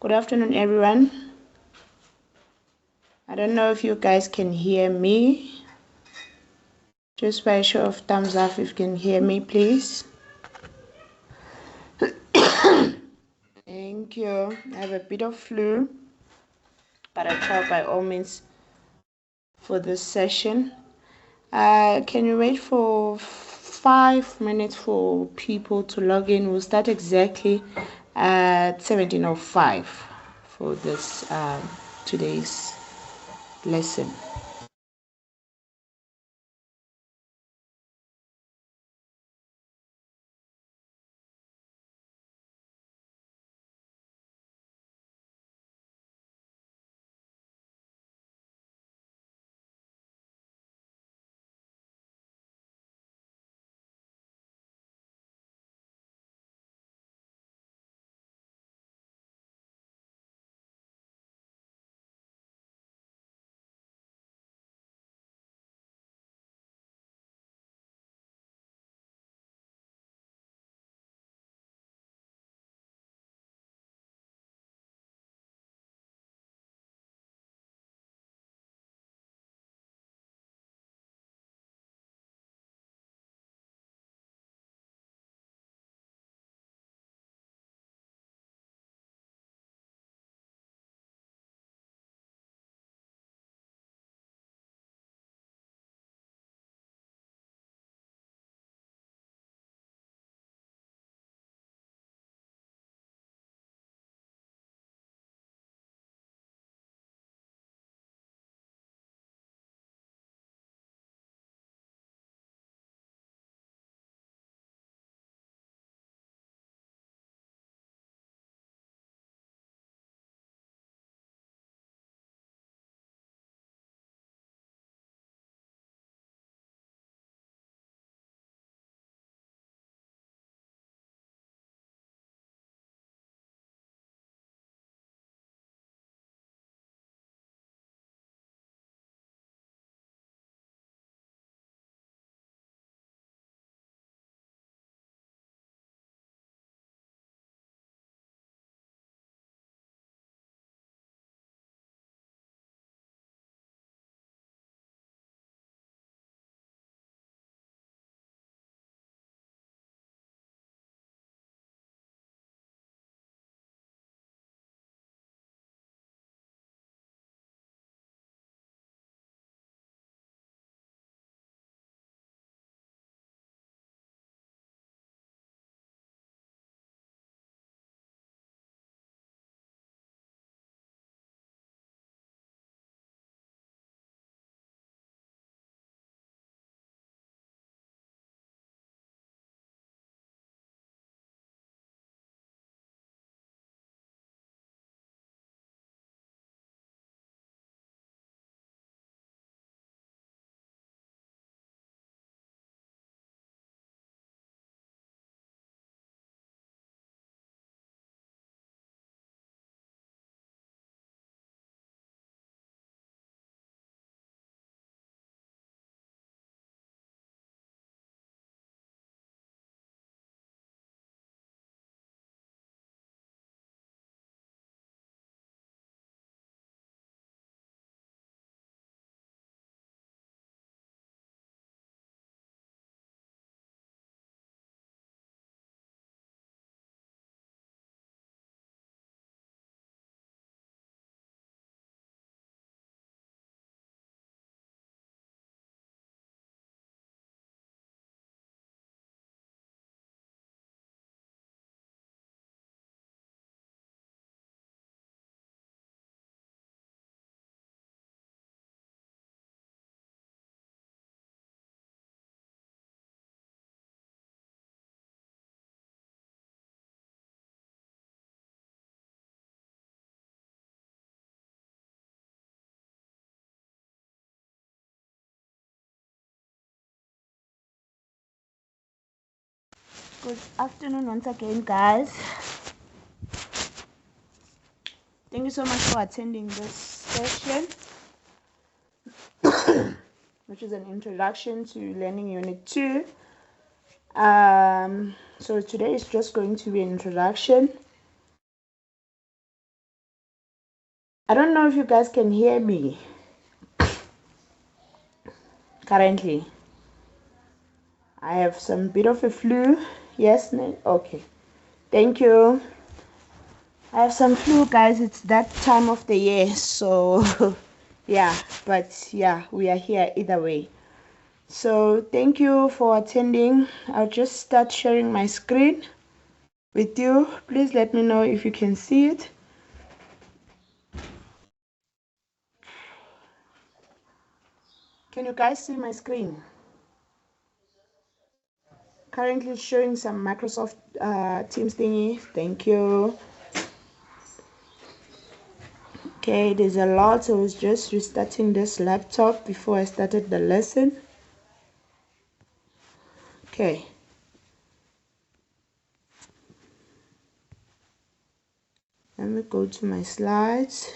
Good afternoon, everyone. I don't know if you guys can hear me. Just by a show of thumbs up if you can hear me, please. Thank you. I have a bit of flu, but I try by all means for this session. Can you wait for 5 minutes for people to log in? We'll start exactly at 17:05 for this today's lesson. Good afternoon once again, guys. Thank you so much for attending this session, which is an introduction to learning unit 2. So today is just going to be an introduction. I don't know if you guys can hear me currently. I have some bit of a flu. Yes, okay. Thank you. I have some flu, guys. It's that time of the year, so yeah, but yeah, we are here either way. So thank you for attending. I'll just start sharing my screen with you. Please let me know if you can see it. Can you guys see my screen? Currently showing some Microsoft Teams thingy. Thank you. Okay, there's a lot. I was just restarting this laptop before I started the lesson. Okay. Let me go to my slides.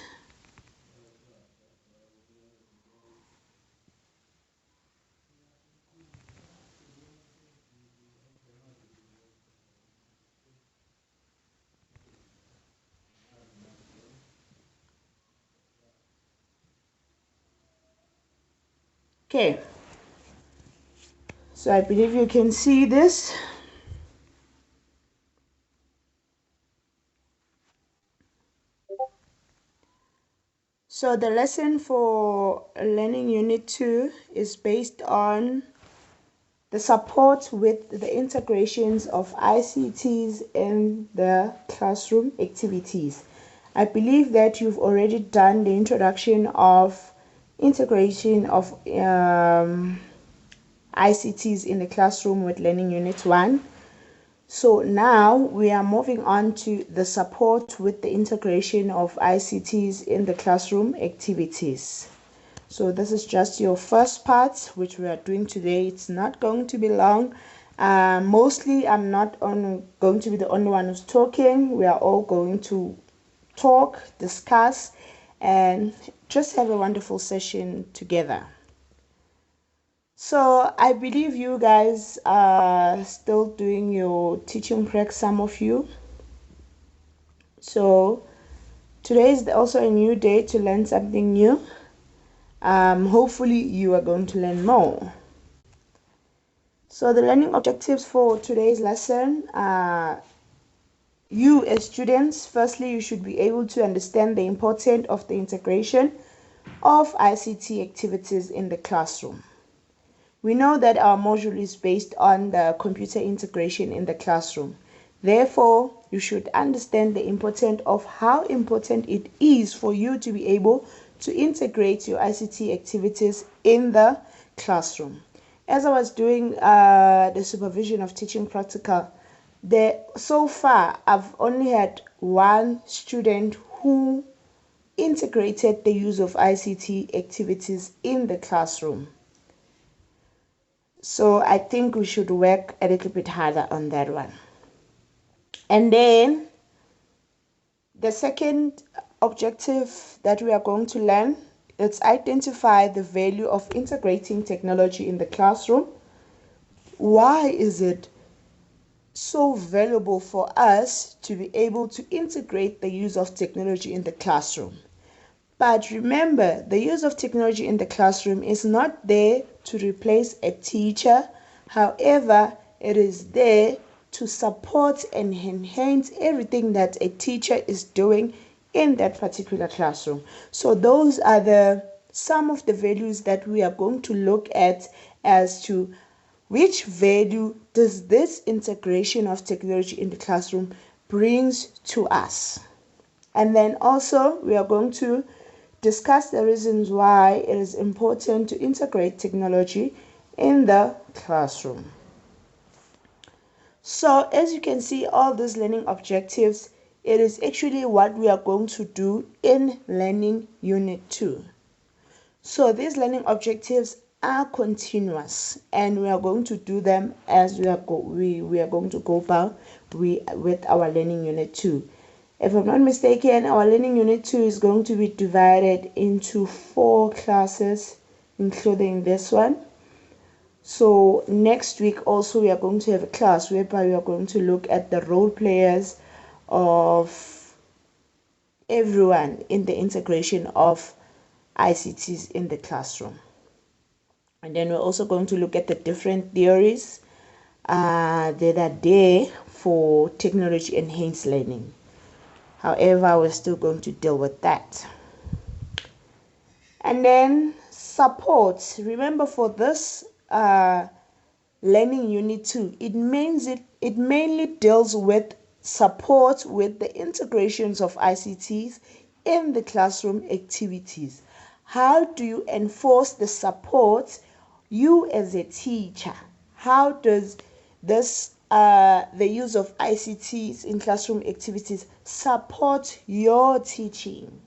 Okay. So I believe you can see this. So the lesson for Learning Unit 2 is based on the support with the integrations of ICTs in the classroom activities. I believe that you've already done the introduction of integration of ICTs in the classroom with Learning Unit 1. So now we are moving on to the support with the integration of ICTs in the classroom activities. So this is just your first part, which we are doing today. It's not going to be long. Mostly I'm not going to be the only one who's talking. We are all going to talk, discuss, and just have a wonderful session together. So I believe you guys are still doing your teaching prep, some of you. So today is also a new day to learn something new. Hopefully you are going to learn more. So the learning objectives for today's lesson are, you as students, firstly, you should be able to understand the importance of the integration of ICT activities in the classroom. We know that our module is based on the computer integration in the classroom. Therefore, you should understand the importance of how important it is for you to be able to integrate your ICT activities in the classroom. As I was doing the supervision of teaching practical, so far I've only had one student who integrated the use of ICT activities in the classroom. So I think we should work a little bit harder on that one. And then the second objective that we are going to learn is identify the value of integrating technology in the classroom. Why is it so valuable for us to be able to integrate the use of technology in the classroom? But remember, the use of technology in the classroom is not there to replace a teacher. However, it is there to support and enhance everything that a teacher is doing in that particular classroom. So those are some of the values that we are going to look at as to which value does this integration of technology in the classroom brings to us. And then also we are going to discuss the reasons why it is important to integrate technology in the classroom. So as you can see, all these learning objectives, it is actually what we are going to do in Learning Unit 2. So these learning objectives are continuous, and we are going to do them as we are going to go about with our Learning Unit 2. If I'm not mistaken, our Learning Unit 2 is going to be divided into 4 classes, including this one. So next week also we are going to have a class whereby we are going to look at the role players of everyone in the integration of ICTs in the classroom. And then we're also going to look at the different theories that are there for technology enhanced learning. However, we're still going to deal with that. And then support. Remember, for this learning unit 2, it mainly deals with support with the integrations of ICTs in the classroom activities. How do you enforce the support, you as a teacher? How does this the use of ICTs in classroom activities support your teaching?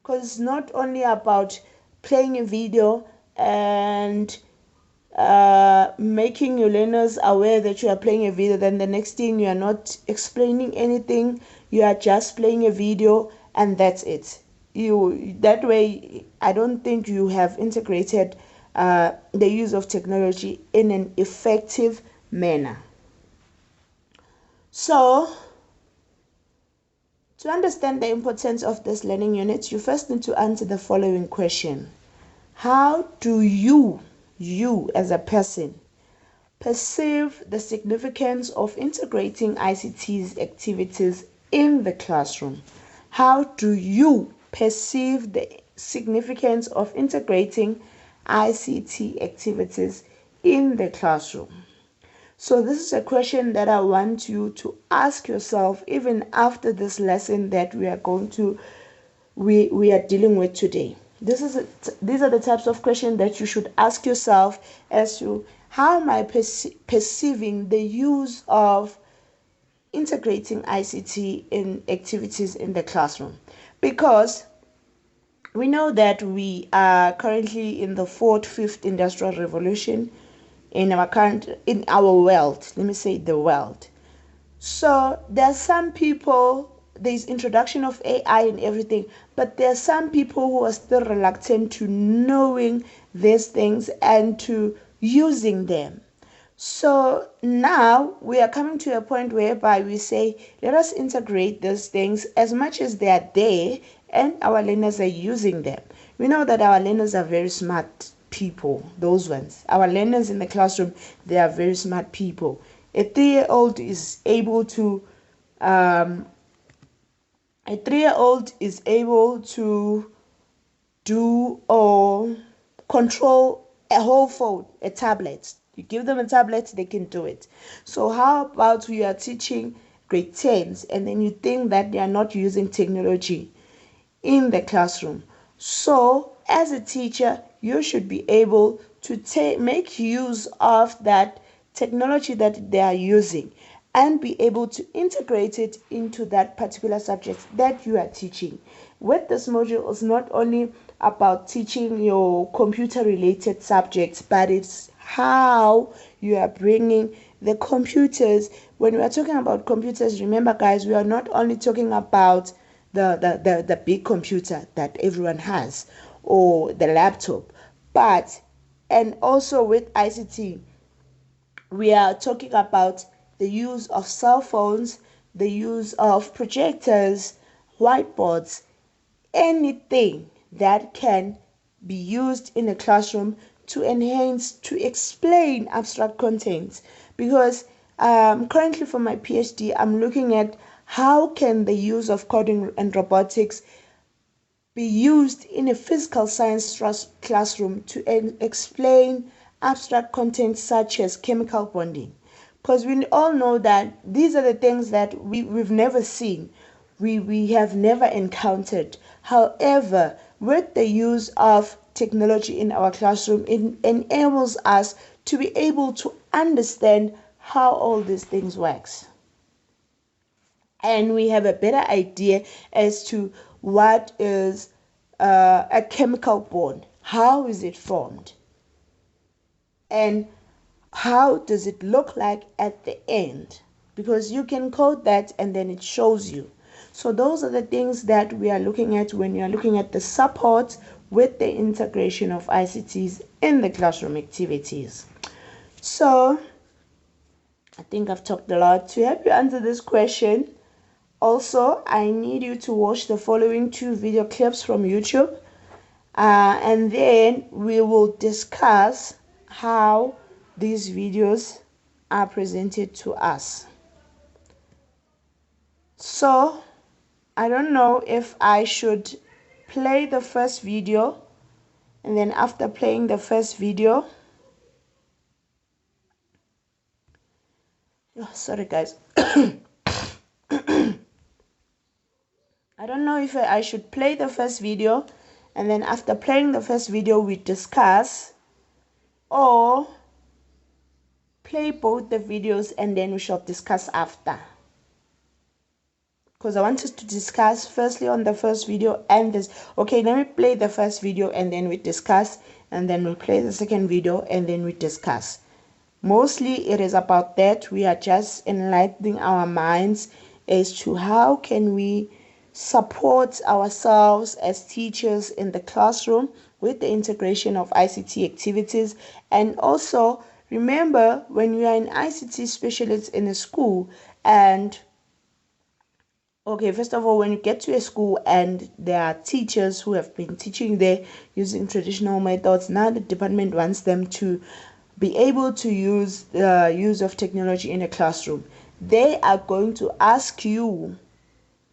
Because it's not only about playing a video and making your learners aware that you are playing a video, then the next thing you are not explaining anything, you are just playing a video and that's it. That way, I don't think you have integrated the use of technology in an effective manner. So, to understand the importance of this learning unit, you first need to answer the following question. How do you as a person, perceive the significance of integrating ICT's activities in the classroom? How do you perceive the significance of integrating ICT activities in the classroom? So this is a question that I want you to ask yourself even after this lesson that we are dealing with today. These are the types of questions that you should ask yourself as to how am I perceiving the use of integrating ICT in activities in the classroom. Because we know that we are currently in the 4th, 5th industrial revolution in our world. Let me say the world. So there are some people, there's introduction of AI and everything, but there are some people who are still reluctant to knowing these things and to using them. So now we are coming to a point whereby we say, let us integrate these things as much as they are there and our learners are using them. We know that our learners are very smart people, those ones. Our learners in the classroom, they are very smart people. A 3-year-old is able to do or control a whole phone, a tablet. You give them a tablet, they can do it. So how about we are teaching grade 10s and then you think that they are not using technology in the classroom? So as a teacher, you should be able to make use of that technology that they are using and be able to integrate it into that particular subject that you are teaching. With this module, it's not only about teaching your computer related subjects, but it's how you are bringing the computers. When we are talking about computers, remember guys, we are not only talking about the big computer that everyone has or the laptop, and also with ICT, we are talking about the use of cell phones, the use of projectors, whiteboards, anything that can be used in a classroom to enhance, to explain abstract content. Because currently for my PhD, I'm looking at how can the use of coding and robotics be used in a physical science classroom to explain abstract content such as chemical bonding. Because we all know that these are the things that we've never seen, we have never encountered. However, with the use of technology in our classroom, it enables us to be able to understand how all these things works. And we have a better idea as to what is a chemical bond, how is it formed, and how does it look like at the end, because you can code that and then it shows you. So those are the things that we are looking at when you are looking at the support with the integration of ICTs in the classroom activities. So I think I've talked a lot. To help you answer this question Also, I need you to watch the following 2 video clips from YouTube, and then we will discuss how these videos are presented to us. So I don't know if I should play the first video, and then after playing the first video, sorry guys, I don't know if I should play the first video, and then after playing the first video we discuss, or play both the videos and then we shall discuss after. Because I want us to discuss firstly on the first video and this. Okay, let me play the first video and then we discuss, and then we'll play the second video and then we discuss. Mostly it is about that. We are just enlightening our minds as to how can we support ourselves as teachers in the classroom with the integration of ICT activities. And also remember, when you are an ICT specialist in a school, and okay, first of all, when you get to a school and there are teachers who have been teaching there using traditional methods, now the department wants them to be able to use the use of technology in a classroom. They are going to ask you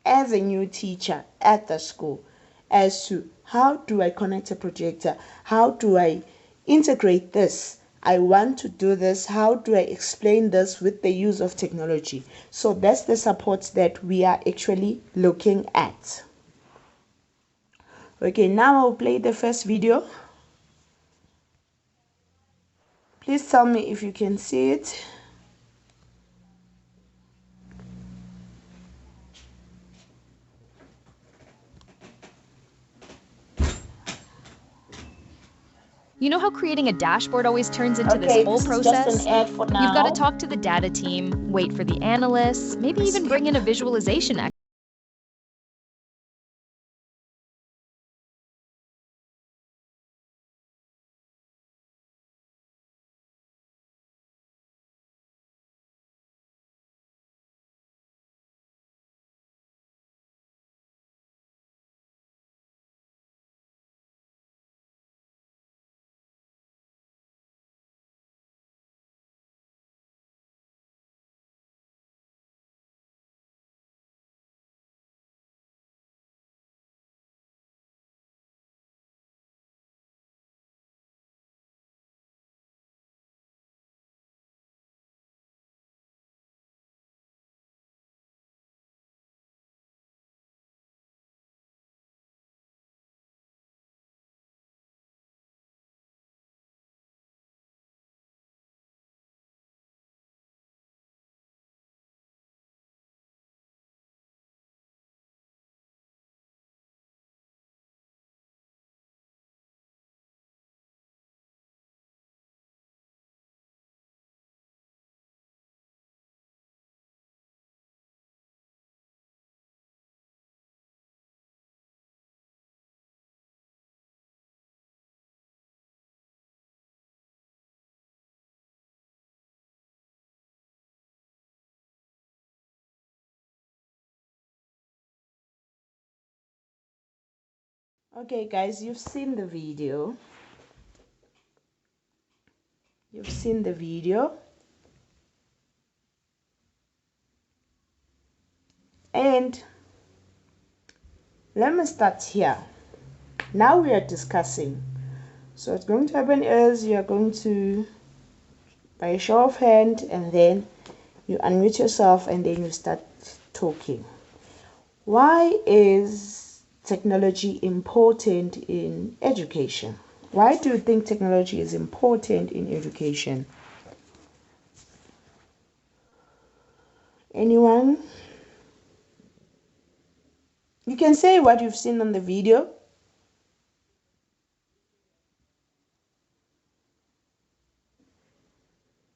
as a new teacher at the school as to how do I connect a projector? How do I integrate this? I want to do this. How do I explain this with the use of technology? So that's the support that we are actually looking at. Okay, now I'll play the first video. Please tell me if you can see it. You know how creating a dashboard always turns into this whole process? Just an ad for now. You've got to talk to the data team, wait for the analysts, maybe even bring in a visualization expert. Okay guys, you've seen the video. And let me start here. Now we are discussing. So what's going to happen is you are going to, by a show of hand, and then you unmute yourself and then you start talking. Why is technology important in education? Why do you think technology is important in education? Anyone? You can say what you've seen on the video.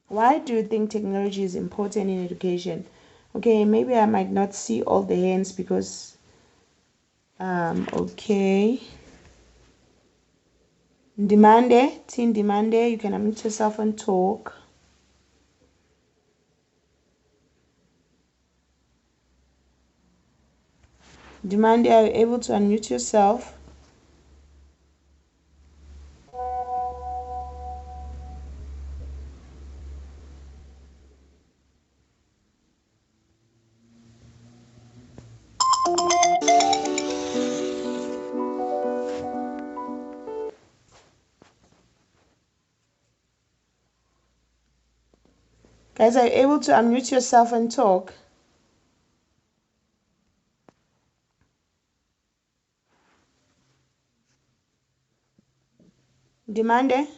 Why do you think technology is important in education? Okay, maybe I might not see all the hands because okay. Team Demande, you can unmute yourself and talk. Demande, are you able to unmute yourself? Guys, are you able to unmute yourself and talk? Demande?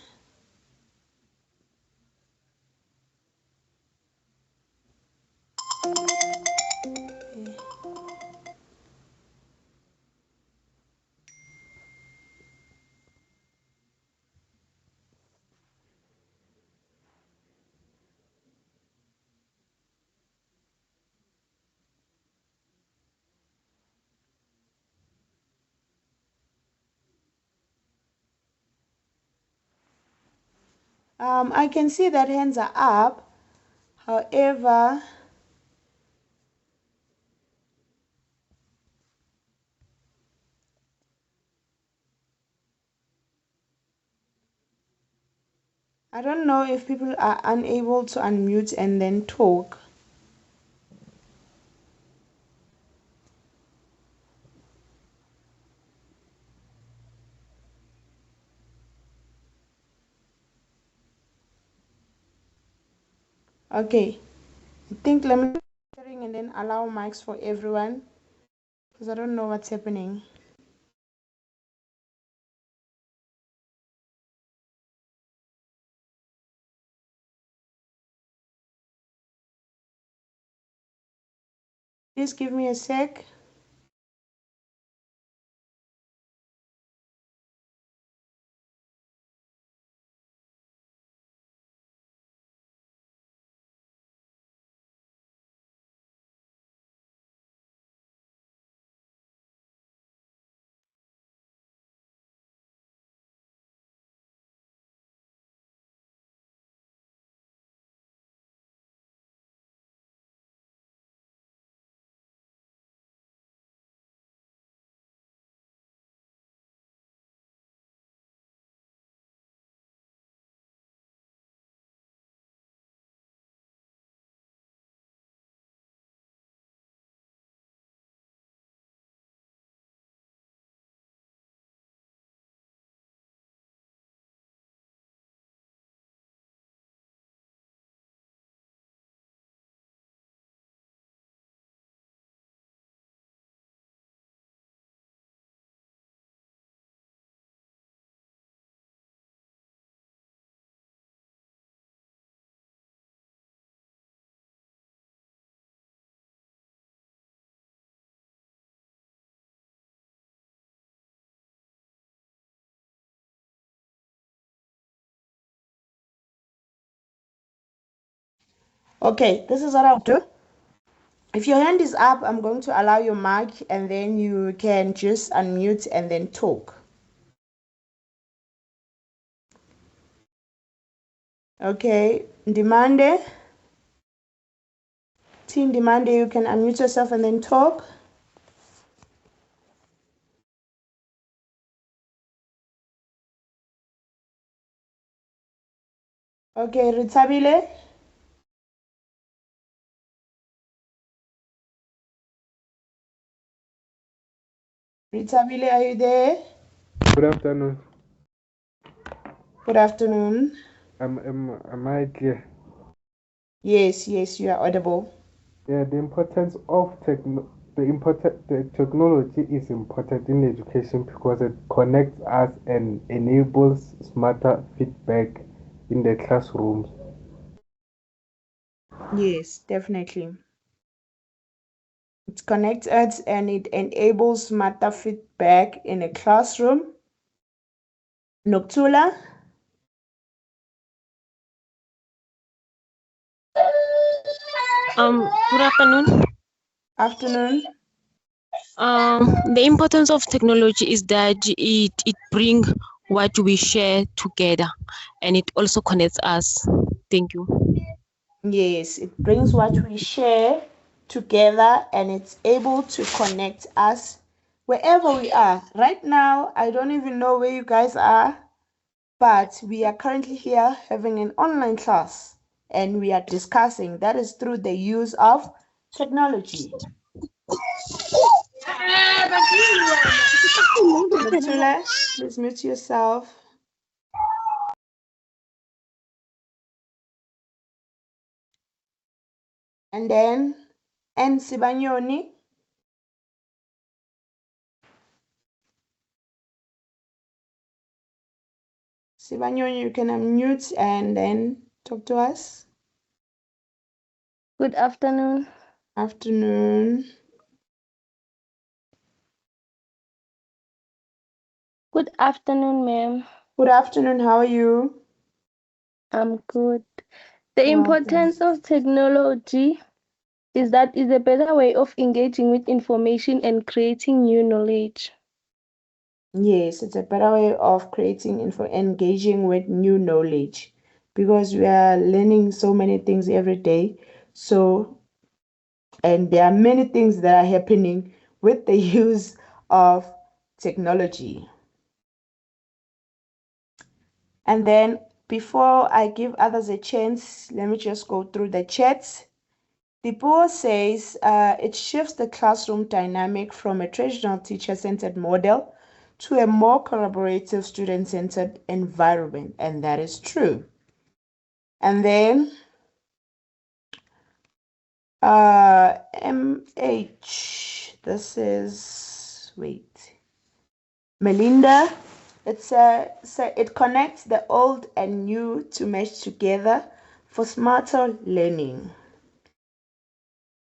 I can see that hands are up. However, I don't know if people are unable to unmute and then talk. Okay, I think let me sharing and then allow mics for everyone because I don't know what's happening. Please give me a sec. Okay, this is what I'll do. If your hand is up, I'm going to allow your mic and then you can just unmute and then talk. Okay, Demande. Team Demande, you can unmute yourself and then talk. Okay, Ritabile. Ritabile, are you there? Good afternoon. Good afternoon. Am I clear? Yes, you are audible. Yeah, the importance of the technology is important in education because it connects us and enables smarter feedback in the classrooms. Yes, definitely. It connects us and it enables smarter feedback in a classroom. Noctula. Good afternoon. Afternoon. The importance of technology is that it brings what we share together, and it also connects us. Thank you. Yes, it brings what we share together, and it's able to connect us wherever we are. Right now, I don't even know where you guys are, but we are currently here having an online class and we are discussing. That is through the use of technology. Lutula, please mute yourself. And then, and Sibanyoni. Sibanyoni, you can unmute and then talk to us. Good afternoon. Afternoon. Good afternoon, ma'am. Good afternoon. How are you? I'm good. The Welcome. importance of technology is that it's a better way of engaging with information and creating new knowledge. Yes, it's a better way of creating engaging with new knowledge, because we are learning so many things every day. So, and there are many things that are happening with the use of technology. And then before I give others a chance, let me just go through the chats. Dipo says it shifts the classroom dynamic from a traditional teacher-centered model to a more collaborative student-centered environment, and that is true. And then MH, this is, wait, Melinda, it connects the old and new to mesh together for smarter learning.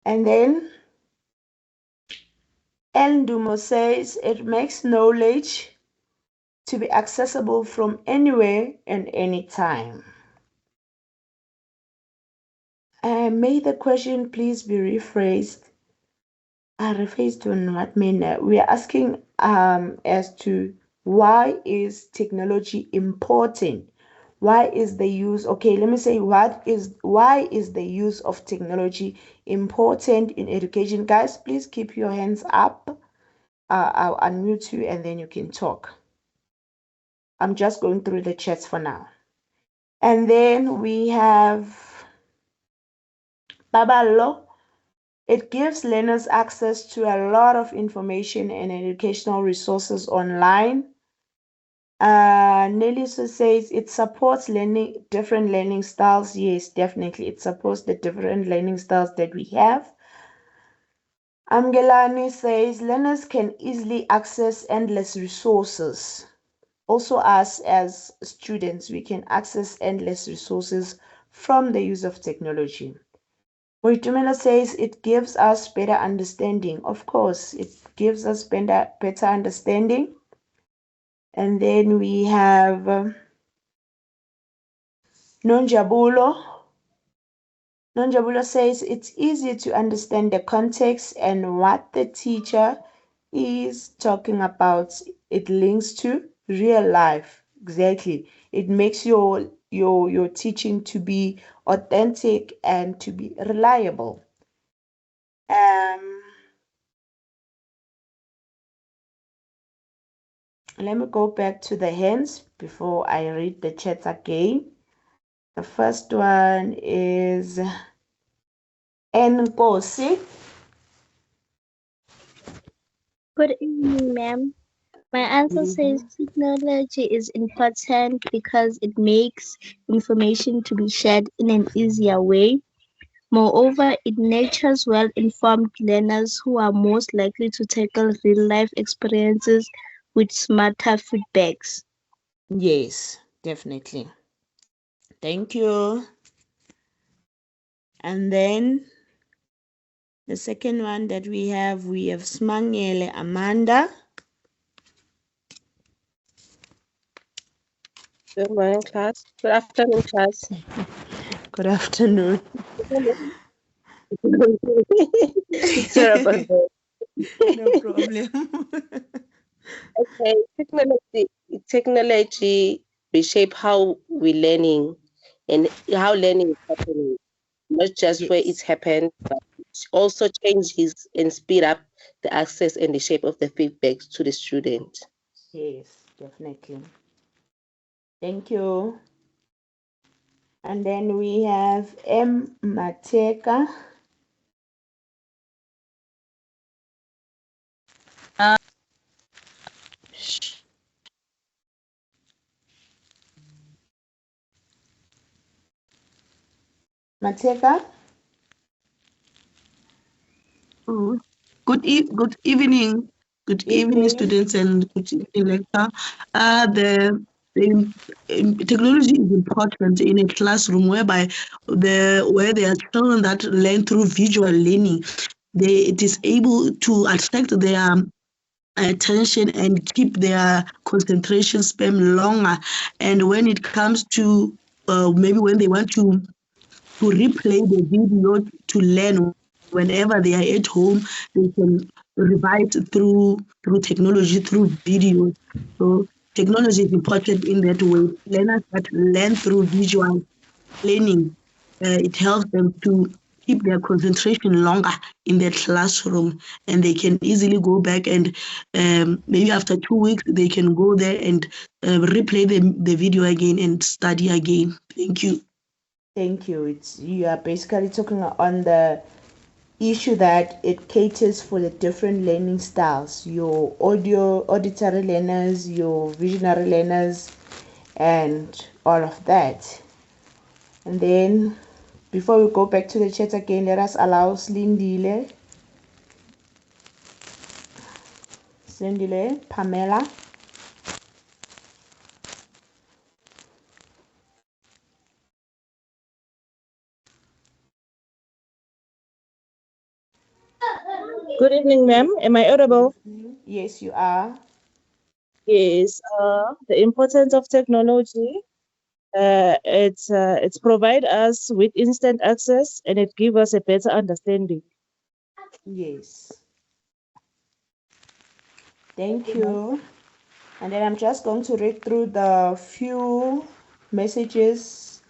And then El Dumo says it makes knowledge to be accessible from anywhere and anytime. May the question please be rephrased. Rephrased on what manner? We are asking as to why is technology important? Why is the use, okay, let me say why is the use of technology important in education? Guys, please keep your hands up. I'll unmute you and then you can talk. I'm just going through the chats for now. And then we have Babalo. It gives learners access to a lot of information and educational resources online. Nelly says it supports different learning styles. Yes, definitely. It supports the different learning styles that we have. Amgelani says learners can easily access endless resources. Also, us as students, we can access endless resources from the use of technology. Boitumelo says it gives us better understanding. Of course, it gives us better understanding. And then we have Nonjabulo. Nonjabulo says it's easy to understand the context and what the teacher is talking about. It links to real life. Exactly. It makes your teaching to be authentic and to be reliable. Let me go back to the hands before I read the chats again. The first one is Nkosi. Good evening, ma'am. My answer says technology is important because it makes information to be shared in an easier way. Moreover, it nurtures well-informed learners who are most likely to tackle real-life experiences with smarter feedbacks. Yes, definitely. Thank you. And then the second one that we have Smangele Amanda. Good morning, class. Good afternoon, class. Good afternoon. Sorry about that. No problem. Okay, technology reshape how we're learning and how learning is happening. not just where it's happened, but it also changes and speed up the access and the shape of the feedback to the student. Yes, definitely. Thank you. And then we have M. Mateka. Mateka? Oh, good evening. Good evening, Evening. students, and good evening, lecturer. The technology is important in a classroom whereby where there are children that learn through visual learning. It is able to attract their attention and keep their concentration span longer. And when it comes to maybe when they want to replay the video to learn whenever they are at home, they can revise through technology, through videos. So technology is important in that way. Learners that learn through visual learning, it helps them to keep their concentration longer in their classroom, and they can easily go back and maybe after 2 weeks they can go there and replay the video again and study again. Thank you. Thank you. You are basically talking on the issue that it caters for the different learning styles, your auditory learners, your visionary learners, and all of that. And then before we go back to the chat again, let us allow Slindile, Pamela. Good evening, ma'am. Am I audible? Yes, you are. Yes. The importance of technology. It's provide us with instant access and it give us a better understanding. Yes. Thank you. And then I'm just going to read through the few messages,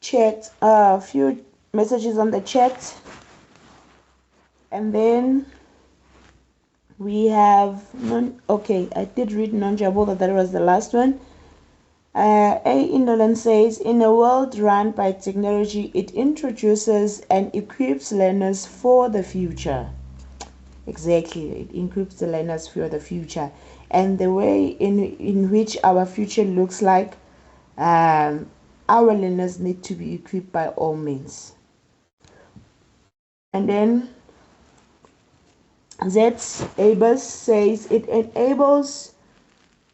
few messages on the chat. And then we have okay, I did read Nonjabo, that was the last one. A. Indolent says, in a world run by technology, it introduces and equips learners for the future. Exactly, it equips the learners for the future. And the way in which our future looks like, our learners need to be equipped by all means. And then Z. Abus says, it enables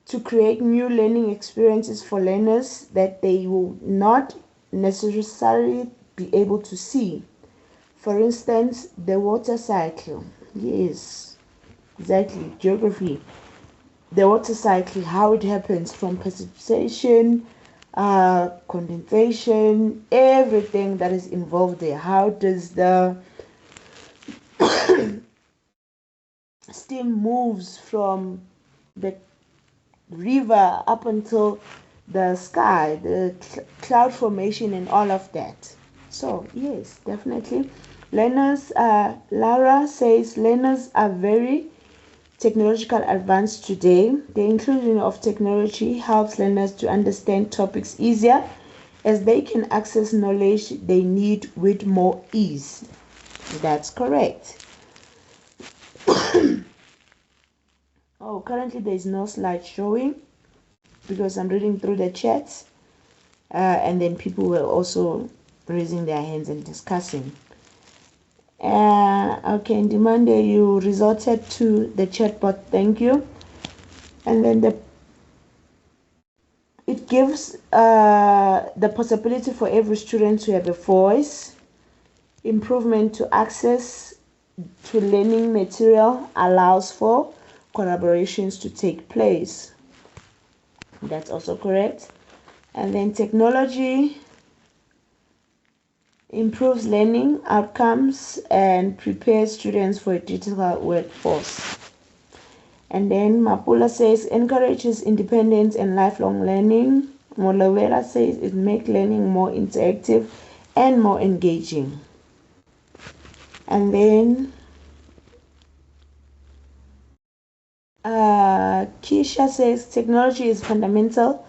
to create new learning experiences for learners that they will not necessarily be able to see. For instance, the water cycle. Yes, exactly. Geography. The water cycle, how it happens from precipitation, condensation, everything that is involved there. How does the steam moves from the river up until the sky, the cloud formation and all of that. So yes, definitely. Learners, Laura says learners are very technological advanced today. The inclusion of technology helps learners to understand topics easier as they can access knowledge they need with more ease. That's correct. Oh, currently there is no slide showing because I'm reading through the chats, and then people were also raising their hands and discussing. Okay, Ndimande, you resorted to the chatbot. Thank you. And then it gives the possibility for every student to have a voice, improvement to access to learning material, allows for collaborations to take place. That's also correct. And then technology improves learning outcomes and prepares students for a digital workforce. And then Mapula says encourages independence and lifelong learning. Molovera says it makes learning more interactive and more engaging. And then Keisha says technology is fundamental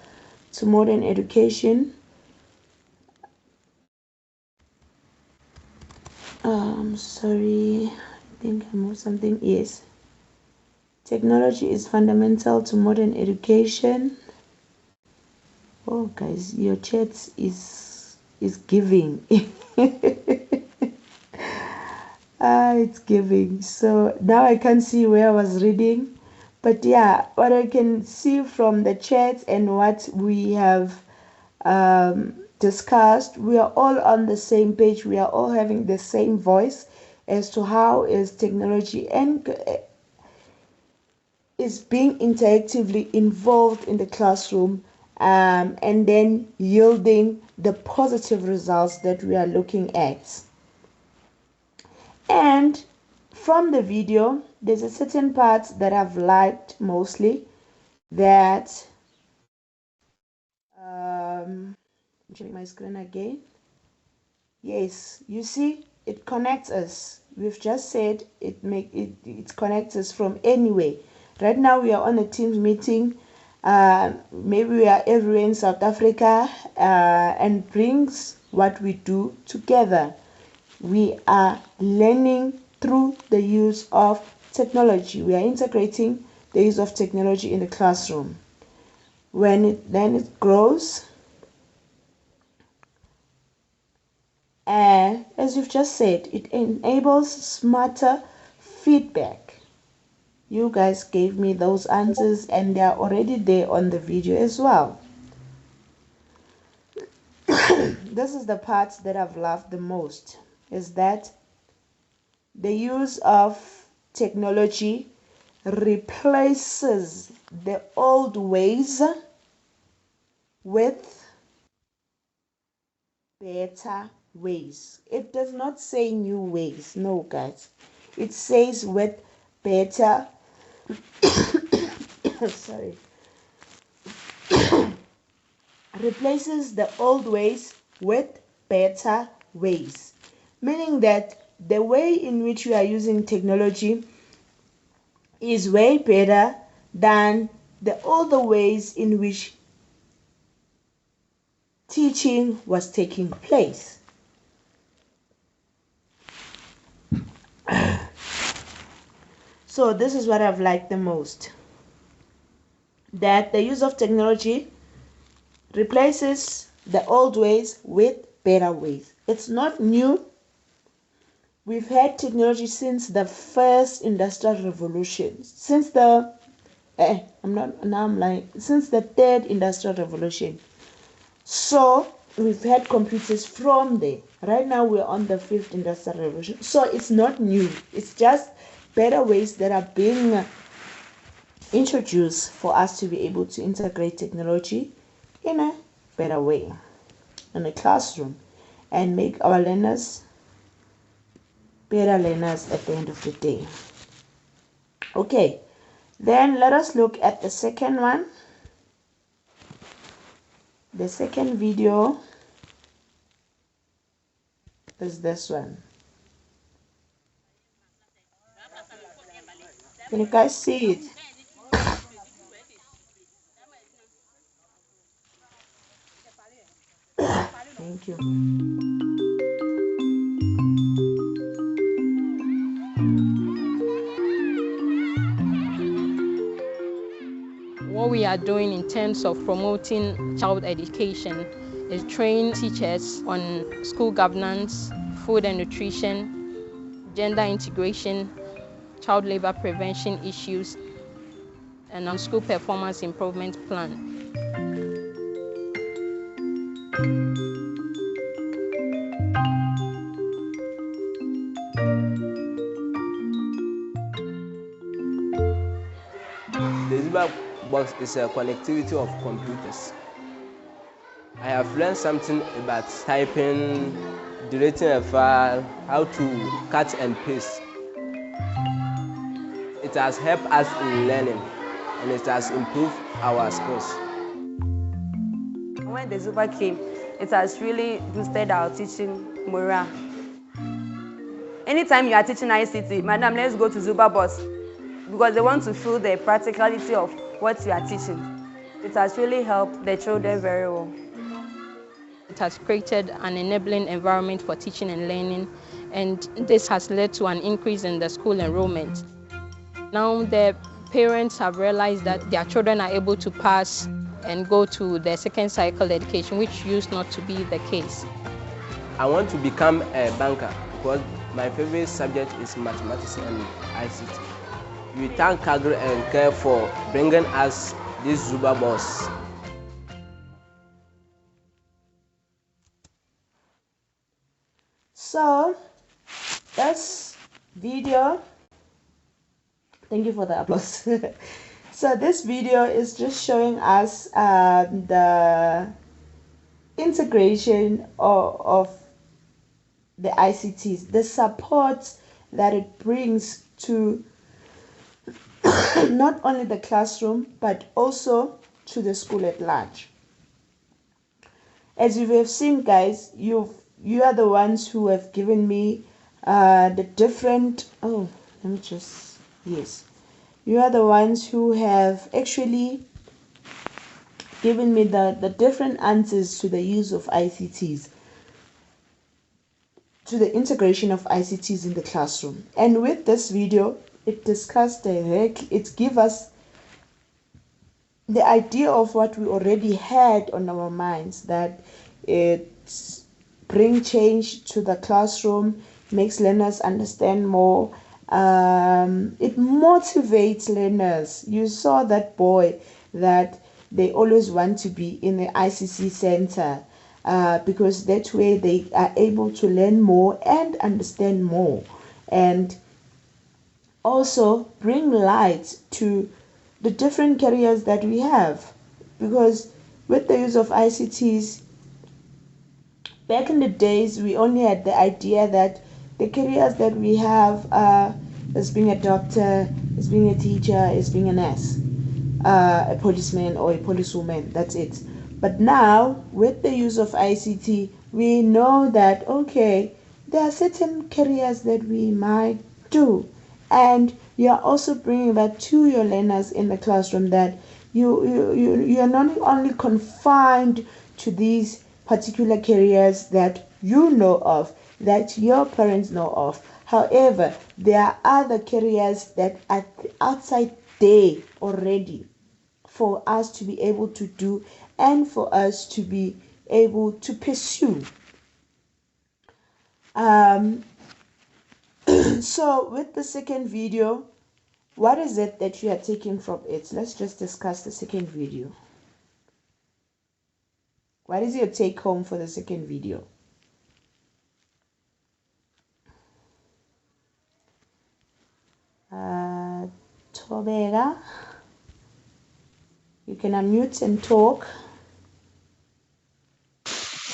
to modern education. Sorry, I think I moved something. Yes. Technology is fundamental to modern education. Oh, guys, your chat is giving. It's giving. So now I can't see where I was reading. But yeah, what I can see from the chat and what we have discussed, we are all on the same page. We are all having the same voice as to how is technology and is being interactively involved in the classroom, and then yielding the positive results that we are looking at. And from the video, there's a certain part that I've liked mostly, that I'm checking my screen again. Yes, you see, it connects us. We've just said it connects us from anywhere. Right now we are on a Teams meeting. Maybe we are everywhere in South Africa, and brings what we do together. We are learning through the use of technology. We are integrating the use of technology in the classroom. When it grows, and as you've just said, it enables smarter feedback. You guys gave me those answers and they are already there on the video as well. This is the part that I've loved the most, is that the use of technology replaces the old ways with better ways. It does not say new ways, no guys. It says with better sorry. Replaces the old ways with better ways, meaning that the way in which we are using technology is way better than the older ways in which teaching was taking place. So this is what I've liked the most, that the use of technology replaces the old ways with better ways. It's not new. We've had technology since the first industrial revolution, since the since the third industrial revolution. So we've had computers from there. Right now we're on the fifth industrial revolution. So it's not new. It's just better ways that are being introduced for us to be able to integrate technology in a better way in the classroom and make our learners better learners at the end of the day. Okay, then let us look at the second one. The second video is this one. Can you guys see it? Thank you. What we are doing in terms of promoting child education is train teachers on school governance, food and nutrition, gender integration, child labor prevention issues, and on school performance improvement plan. The Zebra Box is a connectivity of computers. I have learned something about typing, deleting a file, how to cut and paste. It has helped us in learning and it has improved our skills. When the Zebra came, it has really boosted our teaching morale. Anytime you are teaching ICT, madam, let's go to Zuba Bus, because they want to feel the practicality of what you are teaching. It has really helped the children very well. It has created an enabling environment for teaching and learning, and this has led to an increase in the school enrollment. Now the parents have realized that their children are able to pass and go to the second cycle education, which used not to be the case. I want to become a banker because my favorite subject is mathematics and ICT. We thank Kagri and Care for bringing us this Zuba Bus. So this video, thank you for the applause. So this video is just showing us the integration of the ICTs, the support that it brings to not only the classroom but also to the school at large. As you have seen, guys, you are the ones who have given me the different, you are the ones who have actually given me the different answers to the use of ICTs, to the integration of ICTs in the classroom. And with this video, it discussed it gives us the idea of what we already had on our minds, that it brings change to the classroom, makes learners understand more, it motivates learners. You saw that boy that they always want to be in the ICC center because that way they are able to learn more and understand more, and also bring light to the different careers that we have. Because with the use of ICTs, back in the days, we only had the idea that the careers that we have as being a doctor, as being a teacher, as being a nurse, a policeman or a policewoman, that's it. But now, with the use of ICT, we know that, okay, there are certain careers that we might do. And you are also bringing that to your learners in the classroom, that you are not only confined to these particular careers that you know of, that your parents know of. However, there are other careers that are outside there already for us to be able to do and for us to be able to pursue. So with the second video, what is it that you are taking from it? Let's just discuss the second video. What is your take home for the second video? Tobera, you can unmute and talk.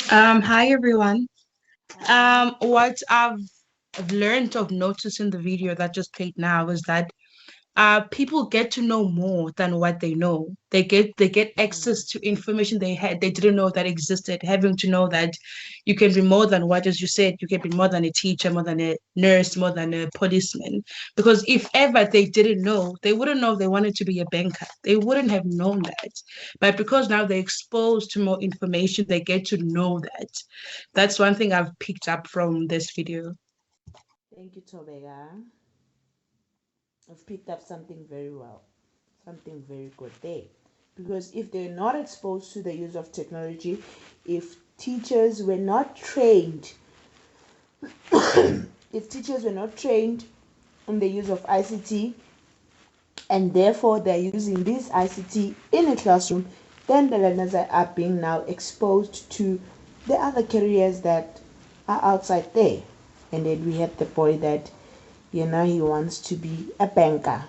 Hi everyone. What I've learned of notice in the video that just played now is that people get to know more than what they know. They get access to information they didn't know that existed. Having to know that you can be more than what, as you said, you can be more than a teacher, more than a nurse, more than a policeman. Because if ever they didn't know, they wouldn't know they wanted to be a banker. They wouldn't have known that. But because now they're exposed to more information, they get to know that. That's one thing I've picked up from this video. Thank you, Tobega. I've picked up something very well, something very good there. Because if they're not exposed to the use of technology, if teachers were not trained, if teachers were not trained in the use of ICT, and therefore they're using this ICT in a classroom, then the learners are being now exposed to the other careers that are outside there. And then we have the boy that, he wants to be a banker.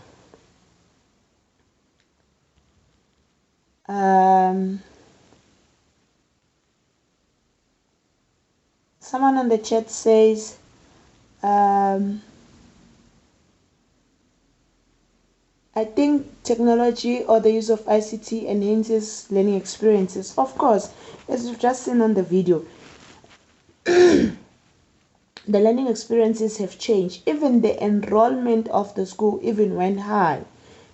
Someone on the chat says, I think technology or the use of ICT enhances learning experiences. Of course, as you've just seen on the video, the learning experiences have changed. Even the enrollment of the school even went high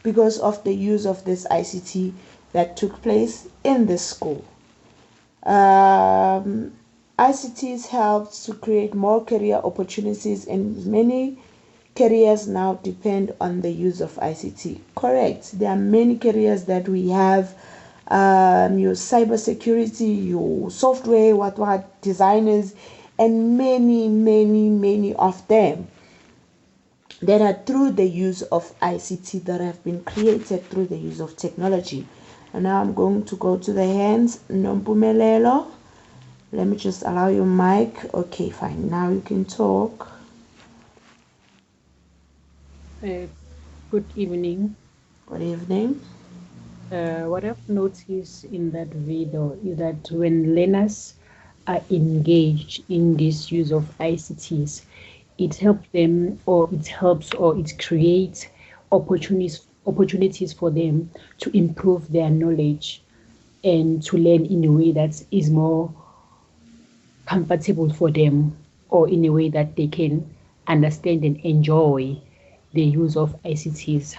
because of the use of this ICT that took place in the school. ICTs helped to create more career opportunities, and many careers now depend on the use of ICT. Correct. There are many careers that we have. Your cybersecurity, your software, what designers, and many of them that are through the use of ICT that have been created through the use of technology. And now I'm going to go to the hands. Nompumelelo. Let me just allow your mic. Okay, fine. Now you can talk. Good evening. Good evening. What I've noticed in that video is that when learners are engaged in this use of ICTs, it helps them, or it creates opportunities for them to improve their knowledge and to learn in a way that is more comfortable for them, or in a way that they can understand and enjoy the use of ICTs.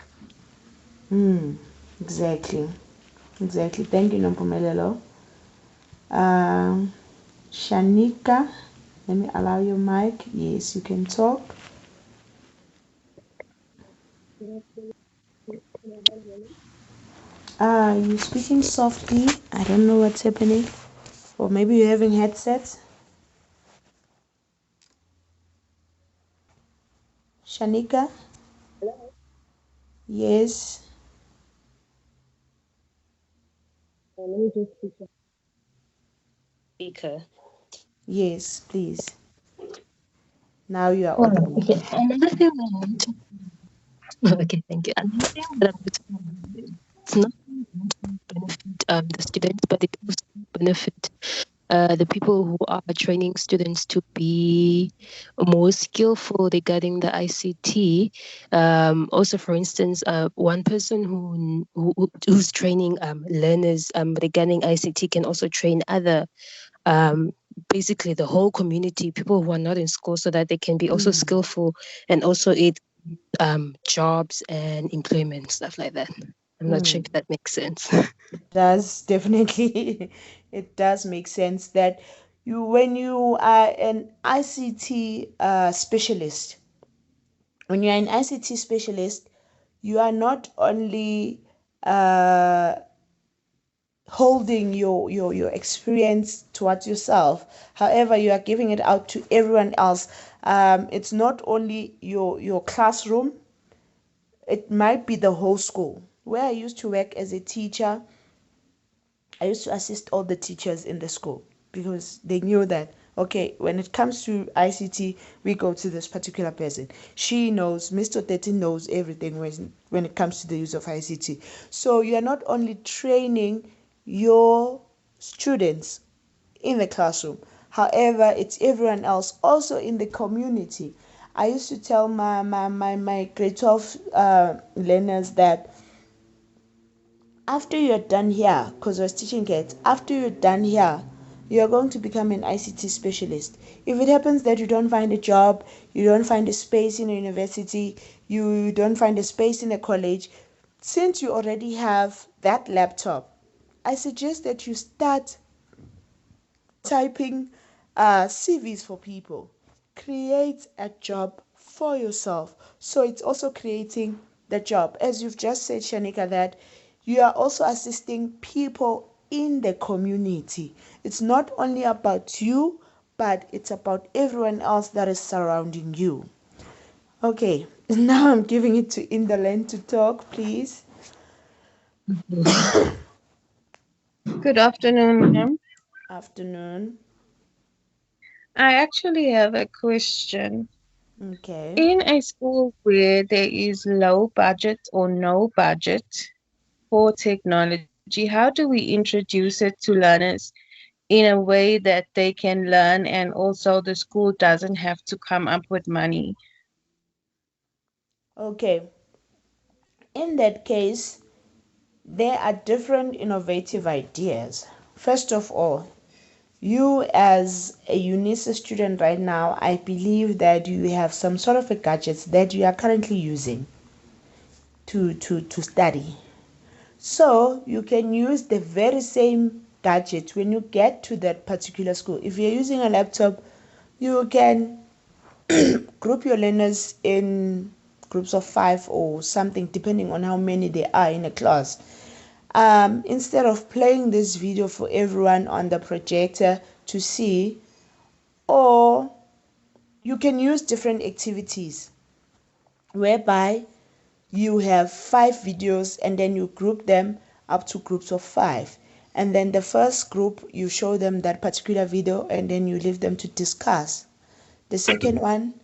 Exactly. Thank you, Nompumelelo. Shanika, let me allow your mic. Yes, you can talk. You're speaking softly. I don't know what's happening. Or maybe you're having headsets. Shanika? Yes. Speaker. Yes, please. Now you are audible. Okay. Another thing I want to okay, thank you. Another thing that I'm going to it's not benefit the students, but it also benefit the people who are training students to be more skillful regarding the ICT. Also, for instance, one person who's training learners regarding ICT can also train other, basically the whole community, people who are not in school, so that they can be also skillful, and also it jobs and employment, stuff like that. I'm not sure if that makes sense. Does definitely it does make sense that when you are an ICT specialist, when you're an ICT specialist, you are not only holding your experience towards yourself, however you are giving it out to everyone else. It's not only your classroom, it might be the whole school. Where I used to work as a teacher, I used to assist all the teachers in the school because they knew that, okay, when it comes to ICT, we go to this particular person. She knows, Mr. 13 knows everything when it comes to the use of ICT. So you are not only training your students in the classroom, however, it's everyone else also in the community. I used to tell my grade 12 learners that after you're done here, because I was teaching kids, after you're done here, you're going to become an ICT specialist. If it happens that you don't find a job, you don't find a space in a university, you don't find a space in a college, since you already have that laptop, I suggest that you start typing CVs for people. Create a job for yourself. So it's also creating the job. As you've just said, Shanika, that you are also assisting people in the community. It's not only about you, but it's about everyone else that is surrounding you. Okay, now I'm giving it to Indalen to talk, please. Good afternoon, ma'am. Afternoon. I actually have a question. Okay. In a school where there is low budget or no budget for technology, how do we introduce it to learners in a way that they can learn, and also the school doesn't have to come up with money? Okay. In that case, there are different innovative ideas. First of all, you as a UNISA student right now, I believe that you have some sort of a gadgets that you are currently using to study. So you can use the very same gadget when you get to that particular school. If you're using a laptop, you can group your learners in groups of 5 or something, depending on how many there are in a class. Instead of playing this video for everyone on the projector to see, or you can use different activities whereby you have 5 videos and then you group them up to groups of 5, and then the first group you show them that particular video and then you leave them to discuss the second one,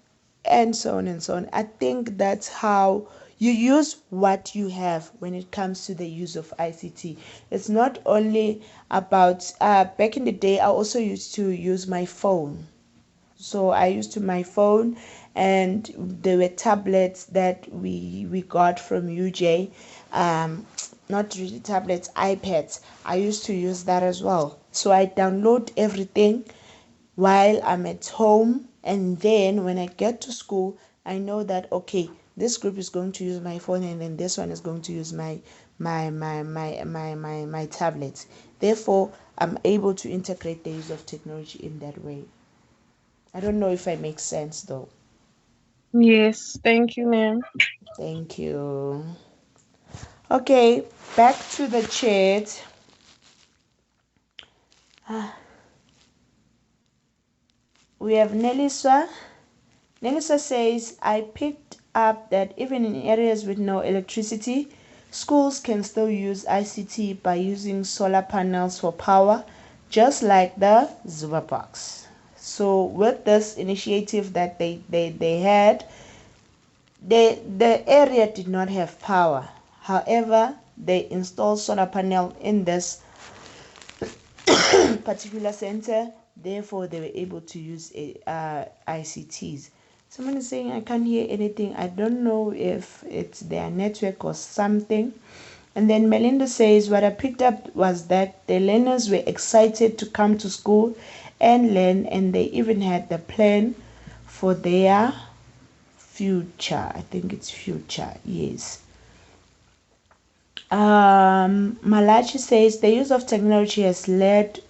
and so on and so on. I think that's how you use what you have when it comes to the use of ICT. It's not only about back in the day I also used to use my phone. So I used to my phone, and there were tablets that we got from UJ, not really tablets, iPads. I used to use that as well. So I download everything while I'm at home, and then when I get to school, I know that okay, this group is going to use my phone, and then this one is going to use my tablet. Therefore, I'm able to integrate the use of technology in that way. I don't know if I make sense though. Yes, thank you, ma'am. Thank you. Okay, back to the chat. We have Nelisa. Nelisa says, I picked up that even in areas with no electricity, schools can still use ICT by using solar panels for power, just like the Zuba Box. So with this initiative that they had, the area did not have power. However, they installed solar panel in this particular center. Therefore, they were able to use ICTs. Someone is saying, I can't hear anything. I don't know if it's their network or something. And then Melinda says, what I picked up was that the learners were excited to come to school and learn, and they even had the plan for their future. I think it's future, yes. Malachi says, the use of technology has led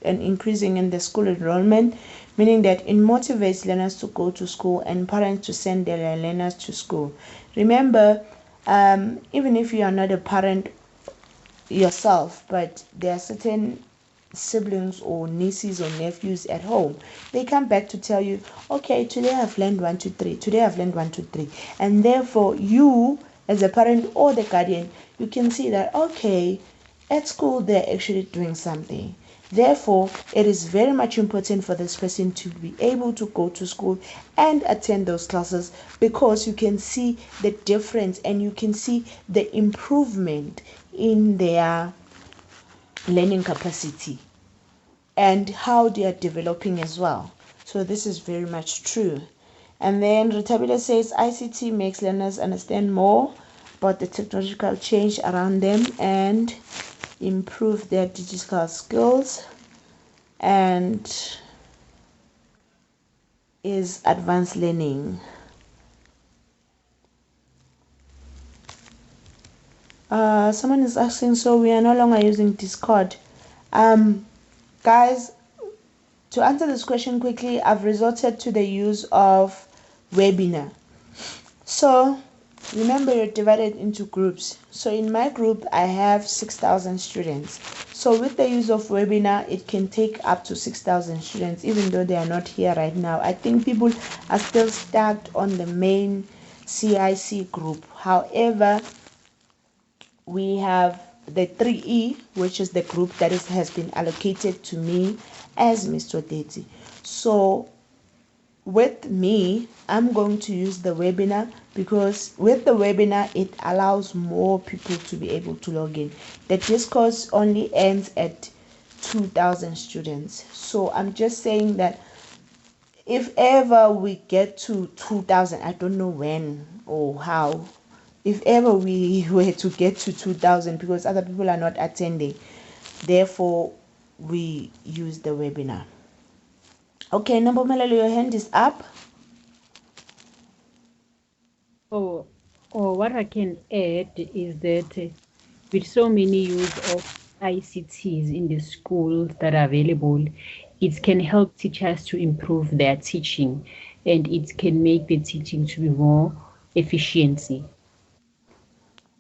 an increasing in the school enrollment, meaning that it motivates learners to go to school and parents to send their learners to school. Remember, even if you are not a parent yourself, but there are certain siblings or nieces or nephews at home, they come back to tell you, okay, today I've learned 1 2 3, today I've learned 1 2 3, and therefore you as a parent or the guardian, you can see that okay, at school they're actually doing something. Therefore, it is very much important for this person to be able to go to school and attend those classes, because you can see the difference and you can see the improvement in their learning capacity and how they are developing as well. So this is very much true. And then Ritabila says ICT makes learners understand more about the technological change around them and improve their digital skills, and is advanced learning. Someone is asking, so we are no longer using Discord. Guys, to answer this question quickly, I've resorted to the use of webinar. So remember, you're divided into groups. So in my group, I have 6,000 students. So with the use of webinar, it can take up to 6,000 students, even though they are not here right now. I think people are still stacked on the main CIC group. However, we have the 3E, which is the group that has been allocated to me as Mr. Deti. So with me, I'm going to use the webinar, because with the webinar, it allows more people to be able to log in. The discourse only ends at 2,000 students. So I'm just saying that if ever we get to 2,000, I don't know when or how, if ever we were to get to 2,000 because other people are not attending. Therefore, we use the webinar. Okay, Nambomelelo, your hand is up. Or what I can add is that with so many use of ICTs in the school that are available, it can help teachers to improve their teaching, and it can make the teaching to be more efficiency.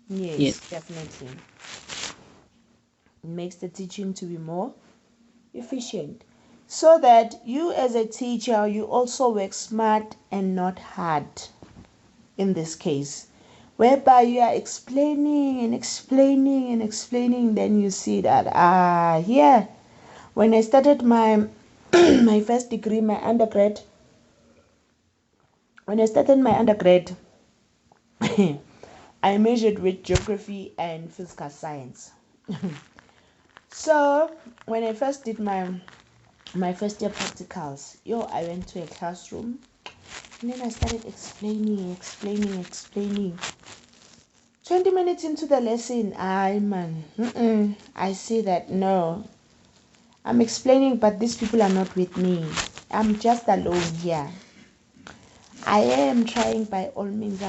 Yes, definitely. It makes the teaching to be more efficient. So that you as a teacher, you also work smart and not hard in this case. Whereby you are explaining and explaining and explaining, then you see that, here, when I started my my first degree, my undergrad, I majored with geography and physical science. So when I first did my first year practicals, I went to a classroom and then I started explaining. 20 minutes into the lesson, I see that no, I'm explaining, but these people are not with me. I'm just alone here. I am trying by all means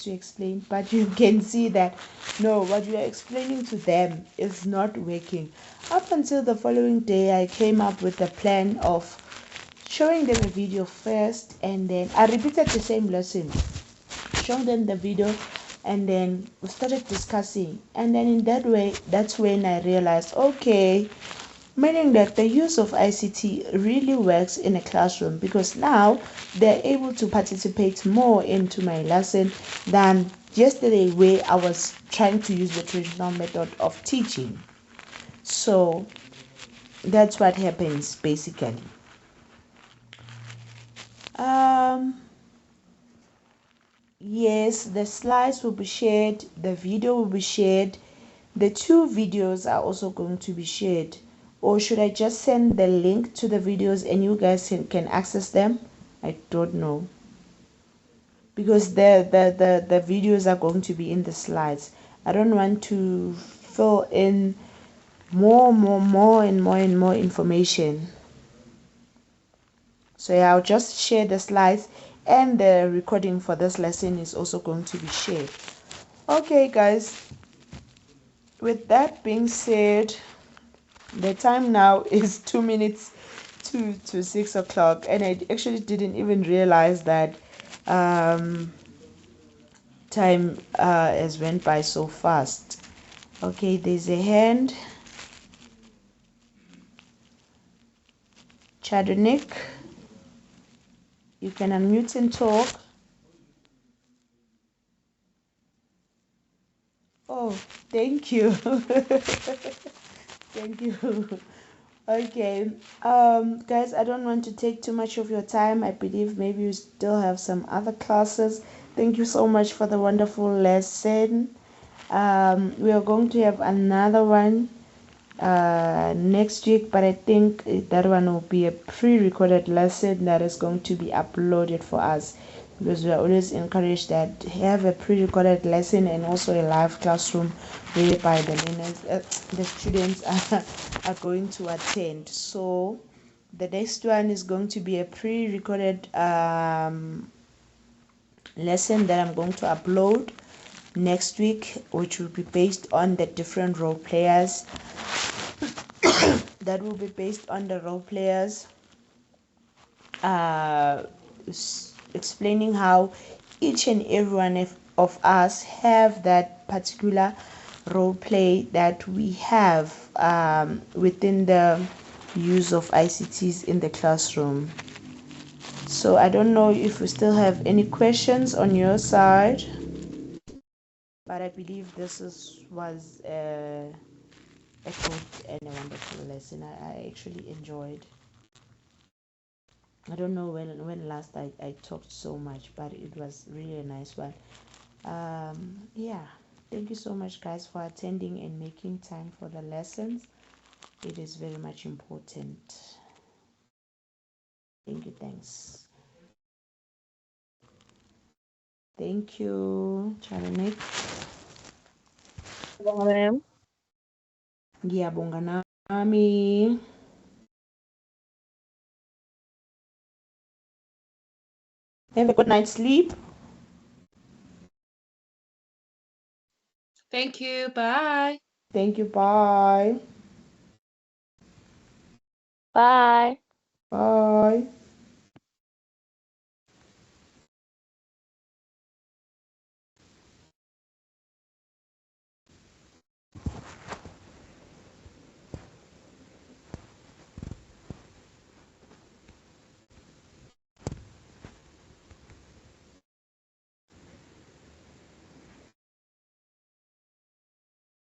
to explain, but you can see that no, what you are explaining to them is not working. Up until the following day, I came up with a plan of showing them a video first, and then I repeated the same lesson, showing them the video, and then we started discussing. And then in that way, that's when I realized, okay, meaning that the use of ICT really works in a classroom, because now they're able to participate more into my lesson than yesterday where I was trying to use the traditional method of teaching. So that's what happens basically. Yes, the slides will be shared, the video will be shared, the 2 videos are also going to be shared. Or should I just send the link to the videos and you guys can access them? I don't know, because the videos are going to be in the slides. I don't want to fill in more information. So yeah, I'll just share the slides, and the recording for this lesson is also going to be shared. Okay guys, with that being said, the time now is 2 minutes to 6 o'clock, and I actually didn't even realize that time has went by so fast. Okay, there's a hand. Chadonik, you can unmute and talk. Oh, thank you. Thank you. Okay, guys, I don't want to take too much of your time. I believe maybe you still have some other classes. Thank you so much for the wonderful lesson. We are going to have another one next week, but I think that one will be a pre-recorded lesson that is going to be uploaded for us, because we are always encouraged that have a pre-recorded lesson and also a live classroom whereby the learners, the students are going to attend. So the next one is going to be a pre-recorded lesson that I'm going to upload next week, which will be based on the different role players. That will be based on the role players, explaining how each and every one of us have that particular role play that we have within the use of ICTs in the classroom. So I don't know if we still have any questions on your side, but I believe this was a good and a wonderful lesson. I actually enjoyed. I don't know when last I talked so much, but it was really a nice one. Yeah, thank you so much guys for attending and making time for the lessons. It is very much important. Thank you. Thanks. Thank you, Charanek. Ma'am. Ngiyabonga nami. Have a good night's sleep. Thank you. Bye. Thank you. Bye. Bye. Bye.